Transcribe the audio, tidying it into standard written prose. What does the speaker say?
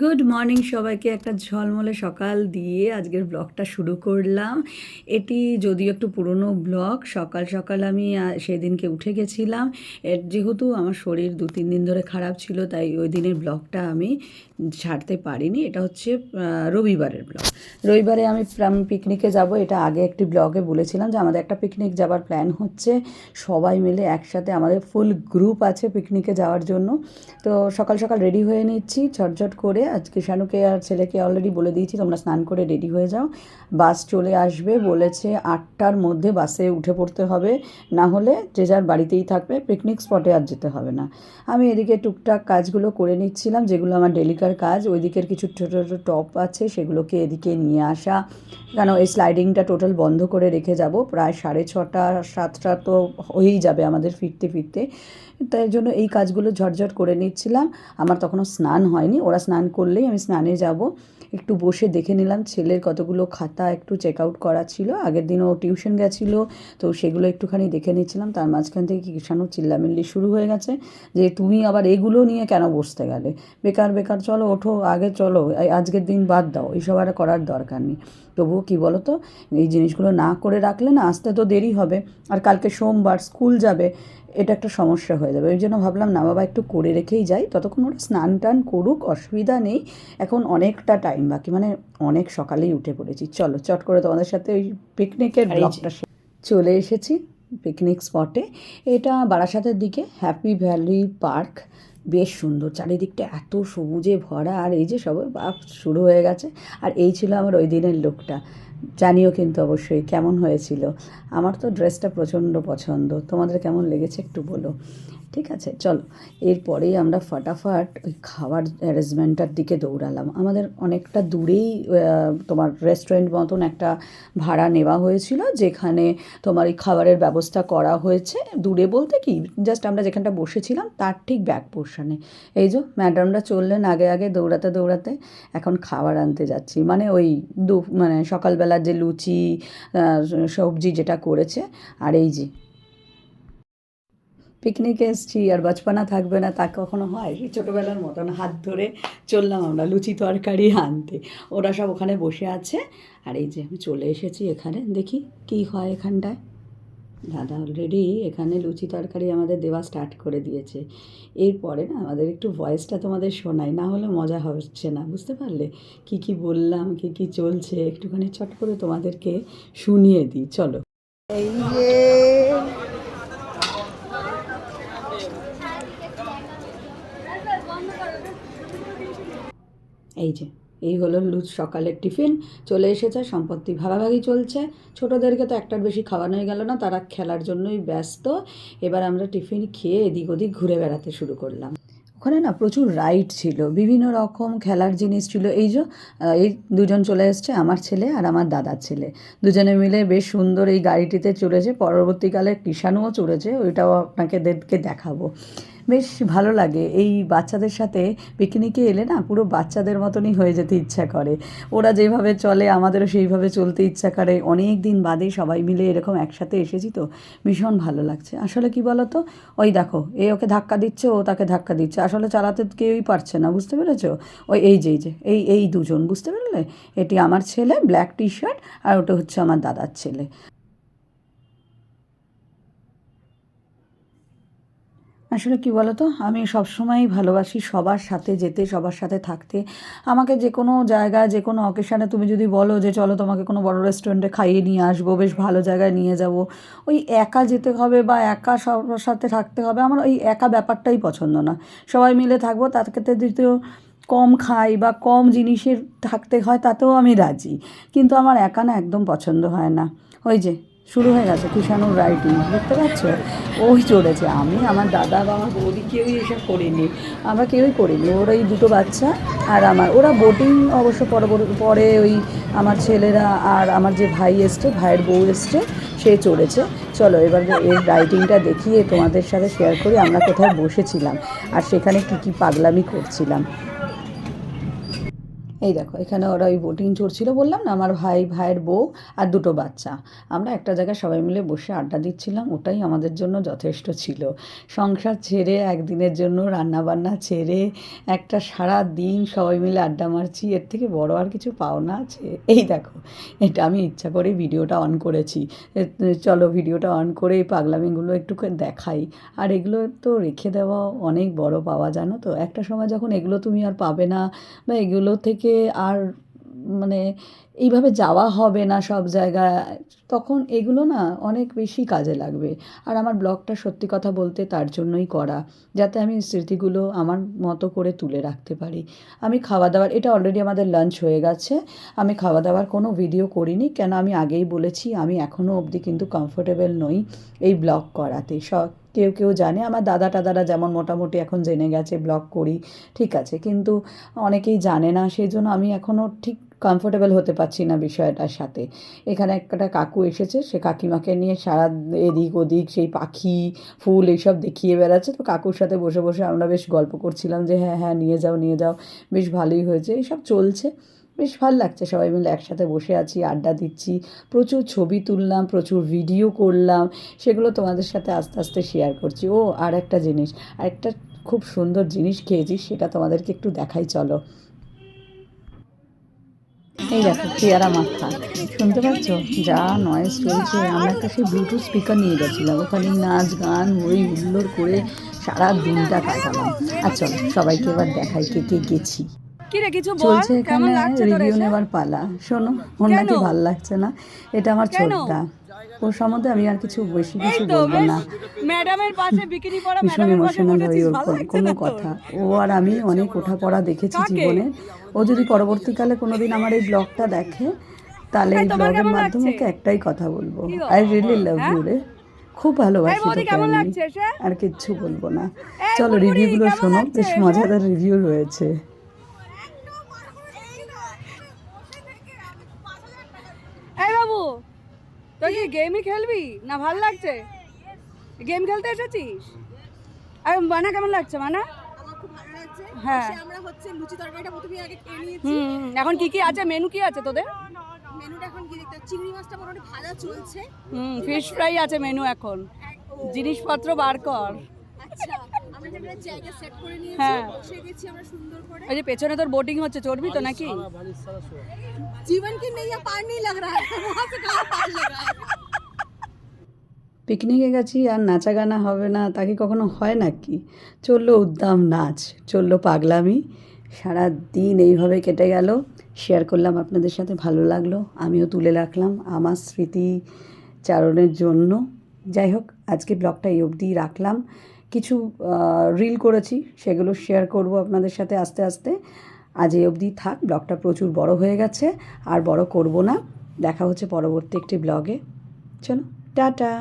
Good morning সবাইকে। একটা ঝলমলে সকাল দিয়ে আজকের ব্লগটা শুরু করলাম। এটি যদিও একটু পুরনো ব্লগ। সকাল সকাল আমি সেদিনকে উঠে গেছিলাম। যেহেতু আমার শরীর 2-3 দিন ধরে খারাপ ছিল, তাই ওই দিনের ব্লগটা আমি ছাড়তে পারিনি। এটা হচ্ছে রবিবারের ব্লগ। রবিবারে আমি পিকনিকে যাব। এটা আগে একটি ব্লগে বলেছিলাম যে আমাদের একটা পিকনিক যাবার প্ল্যান হচ্ছে, সবাই মিলে একসাথে। আমাদের ফুল গ্রুপ আছে পিকনিকে যাওয়ার জন্য। তো সকাল সকাল রেডি হয়ে নিচ্ছি ঝটঝট করে। আজকে শানুকে আর ছেলেকে অলরেডি বলে দিয়েছি তোমরা স্নান করে রেডি হয়ে যাও, বাস চলে আসবে বলেছে। 8টার মধ্যে বাসে উঠে পড়তে হবে, না হলে যে যার বাড়িতেই থাকবে, পিকনিক স্পটে আর যেতে হবে না। আমি এদিকে টুকটাক কাজগুলো করে নিচ্ছিলাম, যেগুলো আমার ডেলিকার কাজ। ওই দিকের কিছু ছোটো ছোটো টপ আছে, সেগুলোকে এদিকে নিয়ে আসা। কেন এই স্লাইডিংটা টোটাল বন্ধ করে রেখে যাব। প্রায় 6:30 7টা তো হয়েই যাবে আমাদের ফিরতে ফিরতে। তাই জন্য এই কাজগুলো ঝটঝট করে নিচ্ছিলাম। আমার তখনও স্নান হয়নি, ওরা স্নান করলেই আমি স্নানে যাব। একটু বসে দেখে নিলাম ছেলের কতগুলো খাতা একটু চেক আউট করা ছিল। আগের দিনও টিউশন গেছিলো, তো সেগুলো একটুখানি দেখে নিচ্ছিলাম। তার মাঝখান থেকে কিষাণুর চিল্লামিল্লি শুরু হয়ে গেছে যে তুমি আবার এগুলো নিয়ে কেন বসতে গেলে, বেকার বেকার, চলো ওঠো আগে, চলো আজকের দিন বাদ দাও, এইসব আর করার দরকার নেই। তবুও কী বলো তো, এই জিনিসগুলো না করে রাখলে না আসতে তো দেরি হবে, আর কালকে সোমবার স্কুল যাবে, এটা একটা সমস্যা হয়ে যাবে। ওই জন্য ভাবলাম না বাবা, একটু করে রেখেই যাই, ততক্ষণ ওরা স্নান টান করুক, অসুবিধা নেই। এখন অনেকটা টাইম বাকি, মানে অনেক সকালেই উঠে পড়েছি। চলো চট করে তোমাদের সাথে ওই পিকনিকের ব্লগটা চলে এসেছি পিকনিক স্পটে। এটা বারাসাতের দিকে হ্যাপি ভ্যালি পার্ক। বেশ সুন্দর, চারিদিকটা এত সবুজে ভরা। আর এই যে সবাই বাপ শুরু হয়ে গেছে। আর এই ছিল আমার ওই দিনের লুকটা। জানিও কিন্তু অবশ্যই কেমন হয়েছিল। আমার তো ড্রেসটা প্রচণ্ড পছন্দ, তোমাদের কেমন লেগেছে একটু বলো। ঠিক আছে, চলো এরপরেই আমরা ফটাফট ওই খাবার অ্যারেঞ্জমেন্টটার দিকে দৌড়ালাম। আমাদের অনেকটা দূরেই তোমার রেস্টুরেন্ট মতন একটা ভাড়া নেওয়া হয়েছিল, যেখানে তোমার এই খাবারের ব্যবস্থা করা হয়েছে। দূরে বলতে কি, জাস্ট আমরা যেখানটা বসেছিলাম তার ঠিক ব্যাক পোর্শনে। এই যে ম্যাডামরা চললেন আগে আগে দৌড়াতে দৌড়াতে। এখন খাবার আনতে যাচ্ছি, মানে ওই মানে সকালবেলার যে লুচি সবজি যেটা করেছে। আর এই যে পিকনিকে এসেছি, আর বাচপানা থাকবে না তা কখনো হয়? সেই ছোটোবেলার মতন হাত ধরে চললাম আমরা লুচি তরকারি আনতে। ওরা সব ওখানে বসে আছে। আর এই যে আমি চলে এসেছি এখানে, দেখি কী হয় এখানটায়। দাদা অলরেডি এখানে লুচি তরকারি আমাদের দেওয়া স্টার্ট করে দিয়েছে। এরপরে না আমাদের একটু ভয়েসটা তোমাদের শোনাই, না হলে মজা হচ্ছে না, বুঝতে পারলে? কি কি বললাম, কি কি চলছে, একটুখানি চট করে তোমাদেরকে শুনিয়ে দিই, চলো। এই যে এই যে এই হলো সকালের টিফিন চলে এসেছে। সম্পত্তি ভাগাভাগি চলছে। ছোটোদেরকে তো একটার বেশি খাওয়ানোই গেল না, তারা খেলার জন্যই ব্যস্ত। এবার আমরা টিফিন খেয়ে এদিক ওদিক ঘুরে বেড়াতে শুরু করলাম। ওখানে না প্রচুর রাইড ছিল, বিভিন্ন রকম খেলার জিনিস ছিল। এই যে এই দুজন চলে এসছে, আমার ছেলে আর আমার দাদার ছেলে, দুজনে মিলে বেশ সুন্দর এই গাড়িটিতে চড়েছে। পরবর্তীকালে কৃষাণুও চড়েছে, ওইটাও আপনাকে দেখাবো। বেশ ভালো লাগে এই বাচ্চাদের সাথে পিকনিকে এলে না, পুরো বাচ্চাদের মতনই হয়ে যেতে ইচ্ছা করে। ওরা যেভাবে চলে আমাদেরও সেইভাবে চলতে ইচ্ছা করে। অনেক দিন বাদে সবাই মিলে এরকম একসাথে এসেছি, তো ভীষণ ভালো লাগছে। আসলে কি বলো তো, ওই দেখো এ ওকে ধাক্কা দিচ্ছে, ও তাকে ধাক্কা দিচ্ছে, আসলে চালাতে কেউই পারছে না, বুঝতে পেরেছো? ওই এই যে এই দুজন, বুঝতে পারলে? এটি আমার ছেলে ব্ল্যাক টি শার্ট, আর ওটা হচ্ছে আমার দাদার ছেলে। আসলে কি বলো তো, আমি সবসময়ই ভালোবাসি সবার সাথে যেতে, সবার সাথে থাকতে। আমাকে যে কোনো জায়গায়, যে কোনো অকেশানে তুমি যদি বলো যে চলো তোমাকে কোনো বড় রেস্টুরেন্টে খাইয়ে নিয়ে আসবো, বেশ ভালো জায়গায় নিয়ে যাব, ওই একা যেতে হবে বা একা সবার সাথে থাকতে হবে, আমার ওই একা ব্যাপারটাই পছন্দ না। সবাই মিলে থাকবো, তাতে যদিও কম খাই বা কম জিনিসের থাকতে হয় তাতেও আমি রাজি, কিন্তু আমার একা না একদম পছন্দ হয় না। ওই যে শুরু হয়ে গেছে কৃষাণুর রাইডিং, দেখতে পাচ্ছ? ওই চড়েছে। আমি, আমার দাদা বা আমার বৌদি কেউই এসব করিনি, আমরা কেউই করিনি। ওরা এই দুটো বাচ্চা আর আমার, ওরা বোটিং অবশ্য পরে ওই আমার ছেলেরা আর আমার যে ভাই এসছে, ভাইয়ের বউ এসছে, সে চড়েছে। চলো এবার এর রাইডিংটা দেখিয়ে তোমাদের সাথে শেয়ার করি আমরা কোথায় বসেছিলাম আর সেখানে কী কী পাগলামি করছিলাম। এই দেখো এখানে ওরা ওই বোটিং চড়ছিল, বললাম না, আমার ভাইয়ের বউ আর দুটো বাচ্চা। আমরা একটা জায়গায় সবাই মিলে বসে আড্ডা দিচ্ছিলাম, ওটাই আমাদের জন্য যথেষ্ট ছিল। সংসার ছেড়ে একদিনের জন্য রান্নাবান্না ছেড়ে একটা সারা দিন সবাই মিলে আড্ডা মারছি, এর থেকে বড় আর কিছু পাওনা আছে? এই দেখো, এটা আমি ইচ্ছা করে ভিডিওটা অন করেছি। চলো ভিডিওটা অন করে এই পাগলামিগুলো একটু দেখাই। আর এগুলো তো রেখে দেওয়া অনেক বড় পাওয়া, জানো তো। একটা সময় যখন এগুলো তুমি আর পাবে না, বা এগুলো থেকে আর মানে এইভাবে যাওয়া হবে না সব জায়গায়, তখন এগুলো না অনেক বেশি কাজে লাগবে। আর আমার ব্লগটা সত্যি কথা বলতে তার জন্যই করা, যাতে আমি স্মৃতিগুলো আমার মতো করে তুলে রাখতে পারি। আমি খাওয়া দাওয়ার, এটা অলরেডি আমাদের লাঞ্চ হয়ে গেছে। আমি খাওয়া দাওয়ার কোনো ভিডিও করিনি, কেন আমি আগেই বলেছি আমি এখনও অবধি কিন্তু কমফোর্টেবল নই এই ব্লগ করাতে। কেউ কেউ জানে, আমার দাদা টাদারা যেমন মোটামুটি এখন জেনে গেছে ব্লগ করি, ঠিক আছে, কিন্তু অনেকেই জানে না, সেই জন্য আমি এখনও ঠিক কমফোর্টেবল হতে পারছি না বিষয়টার সাথে। এখানে একটা কাকু এসেছে, সে কাকিমাকে নিয়ে সারা এদিক ওদিক সেই পাখি ফুল এইসব দেখিয়ে বেড়াচ্ছে। তো কাকুর সাথে বসে বসে আমরা বেশ গল্প করছিলাম যে হ্যাঁ হ্যাঁ নিয়ে যাও নিয়ে যাও, বেশ ভালোই হয়েছে, এইসব চলছে। বেশ ভালো লাগছে, সবাই মিলে একসাথে বসে আছি, আড্ডা দিচ্ছি, প্রচুর ছবি তুললাম, প্রচুর ভিডিও করলাম, সেগুলো তোমাদের সাথে আস্তে আস্তে শেয়ার করছি। ও আর একটা জিনিস, আরেকটা খুব সুন্দর জিনিস খেয়েছি, সেটা তোমাদেরকে একটু দেখাই, চলো। এই দেখো পেয়ারা মাখা, শুনতে পাচ্ছ যা নয়েজ চলছে। আমরা একটা সেই ব্লুটুথ স্পিকার নিয়ে গেছিলাম, ওখানে নাচ গান হই হুল্লোড় করে সারা দিনটা কাটালাম। আর চলো সবাইকে এবার দেখাই কে কে গেছি। কি রে কিছু বল, চলছে কেমন এখানে লাগছে তোর রিভিউ এসে? নেবার পালা। শোনো, ওর কেন? নাকি ভাল লাগছে না। এটা আমার কেন? ছোটদা, ওর সম্বন্ধে আমি আর কিছু বেশি এই কিছু তো বলবো বেশ, না। ম্যাডামের পাশে বিকিনি পরা ভীষণ ম্যাডামের পাশে ইমোশনাল হই বসেছিস, ওর ভালো লাগছে কোনো না তোর? কথা। ও আর আমি অনেক ওঠাপড়া দেখেছি কাকে? জীবনে। ও যদি পরবর্তীকালে কোনো দিন আমার এই ব্লগটা দেখে, তাহলে এই এই তোমার ব্লগের কেমন মাধ্যমে লাগছে? ওকে একটাই কথা বলবো, কি গো? আই রিয়েলি লাভ হ্যাঁ? ইউ রে। খুব এই ভালোবাসি বৌদি তোকে কেমন আমি, লাগছে এসে? আর কিচ্ছু বলবো না। এই চলো বুড়বুড়ি রিভিউগুলো কেমন শোনো, লাগছে বেশ এসে? মজাদার রিভিউ রয়েছে। এই বাবু, তুই কি গেমই খেলবি না? ভাল লাগছে গেম খেলতে এসেছিস? আর মানা কেমন লাগছে মানা? আমার খুব ভালো লাগছে। হ্যাঁ। আমরা হচ্ছে লুচি তরকারিটা প্রথমে আগে খেয়ে নিয়েছি। এখন কি কি আছে, মেনু কি আছে তোদের? মেনুটা এখন কি দেখতে, চিংড়ি মাছটা মোটামুটি ভাজা চলছে। ফিশ ফ্রাই আছে মেনু এখন, জিনিসপত্র বার কর। আচ্ছা, আমরা একটা জায়গা সেট করে নিয়েছি, হ্যাঁ। বসে গেছি আমরা সুন্দর করে। ওই যে পেছনে তোর বোটিং হচ্ছে, চড়বি তো নাকি? জীবন কি নैया पार नहीं लग रहा है, वहां से कहां पार लग रहा है। পিকনিকে গেছি আর নাচা গানা হবে না, তা কি কখনো হয় নাকি? চললো উদ্দাম নাচ, চললো পাগলামি, সারা দিন এইভাবে কেটে গেল। শেয়ার করলাম আপনাদের সাথে, ভালো লাগলো, আমিও তুলে রাখলাম আমার স্মৃতিচারণের জন্য। যাই হোক, আজকে ব্লগটা এই অবধিই রাখলাম। কিছু রিল করেছি, সেগুলো শেয়ার করব আপনাদের সাথে আস্তে আস্তে। আজ এই অবধি থাক, ব্লগটা প্রচুর বড় হয়ে গেছে, আর বড় করব না। দেখা হচ্ছে পরবর্তী একটি ব্লগে। চলো টাটা।